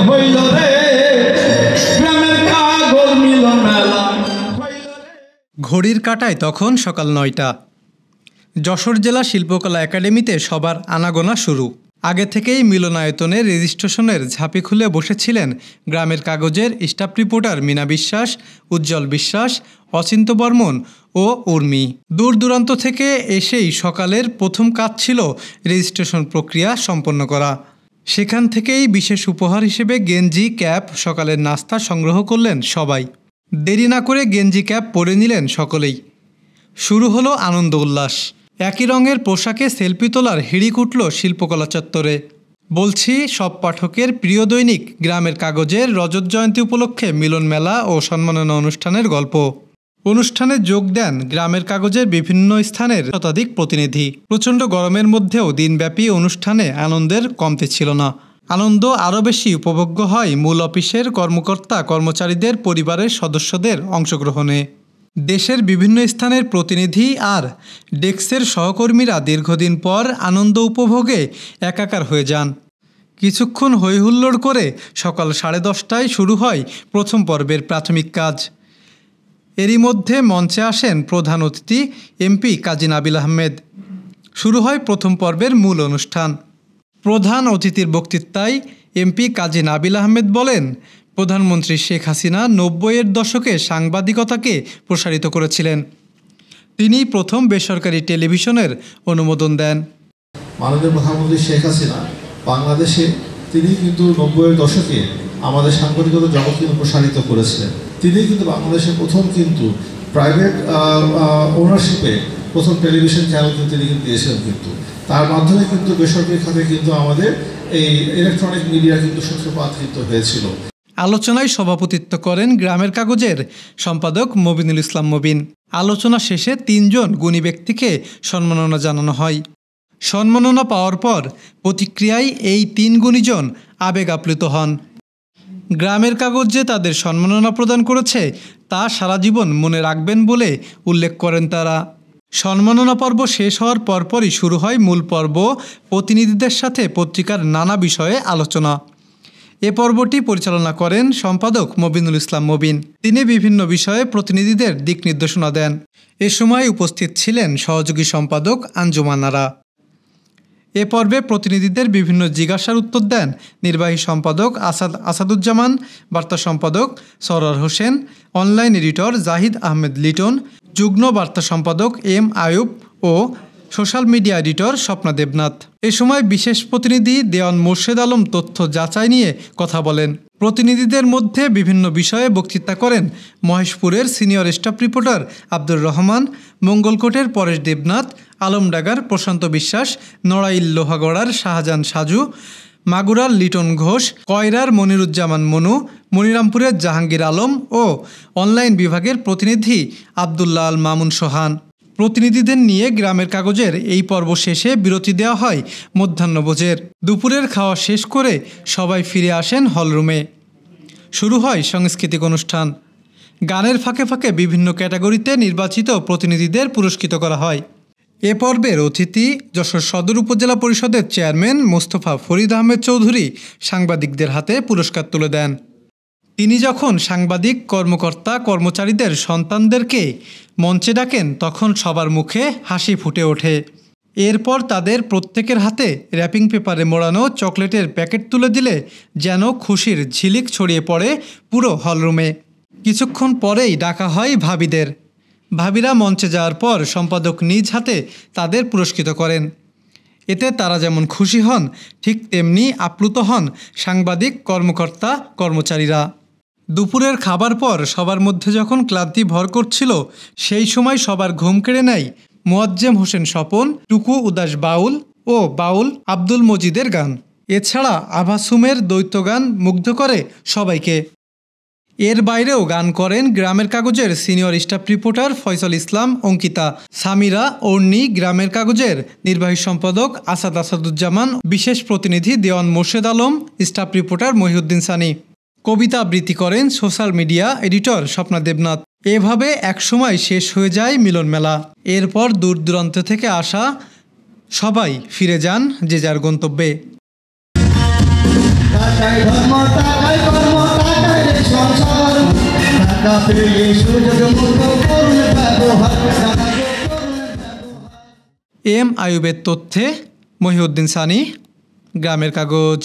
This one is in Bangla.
হইল রে গ্রামের কাগজ মিলন মেলা। ঘড়ির কাঁটায় তখন সকাল ৯টা। যশোর জেলা শিল্পকলা একাডেমিতে সবার আনাগোনা শুরু। আগে থেকেই মিলনায়তনে রেজিস্ট্রেশনের ঝাঁপি খুলে বসেছিলেন গ্রামের কাগজের স্টাফ রিপোর্টার মীনা বিশ্বাস, উজ্জ্বল বিশ্বাস, অচিন্ত বর্মন ও উর্মি। দূর দূরান্ত থেকে এসেই সকালের প্রথম কাজ ছিল রেজিস্ট্রেশন প্রক্রিয়া সম্পন্ন করা। সেখান থেকেই বিশেষ উপহার হিসেবে গেঞ্জি, ক্যাপ, সকালের নাস্তা সংগ্রহ করলেন সবাই। দেরি না করে গেঞ্জি, ক্যাপ পরে নিলেন সকলেই। শুরু হলো আনন্দ উল্লাস। একই রঙের পোশাকে সেলফি তোলার হিড়িক উঠল শিল্পকলা চত্বরে। বলছি সব পাঠকের প্রিয় দৈনিক গ্রামের কাগজের রজত জয়ন্তী উপলক্ষে মিলন মেলা ও সম্মাননা অনুষ্ঠানের গল্প। অনুষ্ঠানে যোগ দেন গ্রামের কাগজের বিভিন্ন স্থানের শতাধিক প্রতিনিধি। প্রচণ্ড গরমের মধ্যেও দিনব্যাপী অনুষ্ঠানে আনন্দের কমতি ছিল না। আনন্দ আরও বেশি উপভোগ্য হয় মূল অফিসের কর্মকর্তা কর্মচারীদের পরিবারের সদস্যদের অংশগ্রহণে। দেশের বিভিন্ন স্থানের প্রতিনিধি আর ডেস্কের সহকর্মীরা দীর্ঘদিন পর আনন্দ উপভোগে একাকার হয়ে যান। কিছুক্ষণ হইহুল্লোড় করে সকাল 10:30টায় শুরু হয় প্রথম পর্বের প্রাথমিক কাজ। এরই মধ্যে মঞ্চে আসেন প্রধান অতিথি এমপি কাজী নাবিল আহমেদ। শুরু হয় প্রথম পর্বের মূল অনুষ্ঠান। প্রধান অতিথির বক্তৃতায় এমপি কাজী নাবিল আহমেদ বলেন, প্রধানমন্ত্রী শেখ হাসিনা 90-এর দশকে সাংবাদিকতাকে প্রসারিত করেছিলেন। তিনি প্রথম বেসরকারি টেলিভিশনের অনুমোদন দেন। মাননীয় প্রধানমন্ত্রী শেখ হাসিনা বাংলাদেশে তিনি কিন্তু 90-এর দশকে আমাদের সাংবাদিকতা জগৎ কিন্তু প্রসারিত করেছিলেন। তিনি কিন্তু বাংলাদেশের প্রথম কিন্তু প্রাইভেট ওনারশিপে প্রথম টেলিভিশন চ্যানেল কিন্তু তিনি দিয়েছিলেন। কিন্তু তার মাধ্যমে কিন্তু বেসরকারি খাতে কিন্তু আমাদের এই ইলেকট্রনিক মিডিয়া কিন্তু সূত্রপাত কিন্তু হয়েছিল। আলোচনায় সভাপতিত্ব করেন গ্রামের কাগজের সম্পাদক মবিনুল ইসলাম মবিন। আলোচনা শেষে 3 জন গুণী ব্যক্তিকে সম্মাননা জানানো হয়। সম্মাননা পাওয়ার পর প্রতিক্রিয়ায় এই 3 গুণীজন আবেগ আপ্লুত হন। গ্রামের কাগজ যে তাদের সম্মাননা প্রদান করেছে তা সারা জীবন মনে রাখবেন বলে উল্লেখ করেন তারা। সম্মাননা পর্ব শেষ হওয়ার পরপরই শুরু হয় মূল পর্ব, প্রতিনিধিদের সাথে পত্রিকার নানা বিষয়ে আলোচনা। এ পর্বটি পরিচালনা করেন সম্পাদক মবিনুল ইসলাম মবিন। তিনি বিভিন্ন বিষয়ে প্রতিনিধিদের দিক নির্দেশনা দেন। এ সময় উপস্থিত ছিলেন সহযোগী সম্পাদক আঞ্জুমানারা। এ পর্বে প্রতিনিধিদের বিভিন্ন জিজ্ঞাসার উত্তর দেন নির্বাহী সম্পাদক আসাদুজ্জামান, বার্তা সম্পাদক সরোয়ার হোসেন, অনলাইন এডিটর জাহিদ আহমেদ লিটন, যুগ্ম বার্তা সম্পাদক এম আয়ুব ও social media editor Swapna Debnath. এ সময় বিশেষ প্রতিনিধি দেওয়ান মোর্শেদ আলম তথ্য যাচাই নিয়ে কথা বলেন। প্রতিনিধিদের মধ্যে বিভিন্ন বিষয়ে বক্তৃতা করেন মহেশপুরের senior staff reporter Abdur Rahman, মঙ্গলকোটের পরেশ দেবনাথ, আলমডাঙ্গার প্রশান্ত বিশ্বাস, নড়াইল লোহাগড়ার শাহজাহান সাজু, মাগুরার লিটন ঘোষ, কয়রার মনিরুজ্জামান মনু, মনিরামপুরের জাহাঙ্গীর আলম ও অনলাইন বিভাগের প্রতিনিধি আবদুল্লাহ আল মামুন সোহান। প্রতিনিধিদের নিয়ে গ্রামের কাগজের এই পর্ব শেষে বিরতি দেওয়া হয় মধ্যাহ্নভোজের। দুপুরের খাওয়া শেষ করে সবাই ফিরে আসেন হলরুমে। শুরু হয় সাংস্কৃতিক অনুষ্ঠান। গানের ফাঁকে ফাঁকে বিভিন্ন ক্যাটাগরিতে নির্বাচিত প্রতিনিধিদের পুরস্কৃত করা হয়। এ পর্বের অতিথি যশোর সদর উপজেলা পরিষদের চেয়ারম্যান মোস্তফা ফরিদ আহমেদ চৌধুরী সাংবাদিকদের হাতে পুরস্কার তুলে দেন। তিনি যখন সাংবাদিক কর্মকর্তা কর্মচারীদের সন্তানদেরকে মঞ্চে ডাকেন তখন সবার মুখে হাসি ফুটে ওঠে। এরপর তাদের প্রত্যেকের হাতে র্যাপিং পেপারে মোড়ানো চকলেটের প্যাকেট তুলে দিলে যেন খুশির ঝিলিক ছড়িয়ে পড়ে পুরো হলরুমে। কিছুক্ষণ পরেই ডাকা হয় ভাবিদের। ভাবিরা মঞ্চে যাওয়ার পর সম্পাদক নিজ হাতে তাদের পুরস্কৃত করেন। এতে তারা যেমন খুশি হন ঠিক তেমনি আপ্লুত হন সাংবাদিক কর্মকর্তা কর্মচারীরা। দুপুরের খাবার পর সবার মধ্যে যখন ক্লান্তি ভর করছিল সেই সময় সবার ঘুম কেড়ে নেয় মোয়াজ্জেম হোসেন স্বপন, টুকু উদাস বাউল ও বাউল আব্দুল মজিদের গান। এছাড়া আভাসুমের দ্বৈত গান মুগ্ধ করে সবাইকে। এর বাইরেও গান করেন গ্রামের কাগজের সিনিয়র স্টাফ রিপোর্টার ফয়সাল ইসলাম অঙ্কিতা, সামিরা অর্নি, গ্রামের কাগজের নির্বাহী সম্পাদক আসাদুজ্জামান, বিশেষ প্রতিনিধি দেওয়ান মোর্শেদ আলম, স্টাফ রিপোর্টার মহিউদ্দিন সানি। কবিতা আবৃত্তি করেন social media editor Swapna Debnath. এভাবে একসময় শেষ হয়ে যায় মিলন মেলা। এরপর দূর দূরান্ত থেকে আসা সবাই ফিরে যান যে যার গন্তব্যে। টাকায় ধর্ম টাকায় কর্ম টাকায় রে সংসার টাকা পেয়ে সুযোগ মতো করুন ব্যবহার এম আয়ুবের তথ্যে মহিউদ্দিন সানি, গ্রামের কাগজ।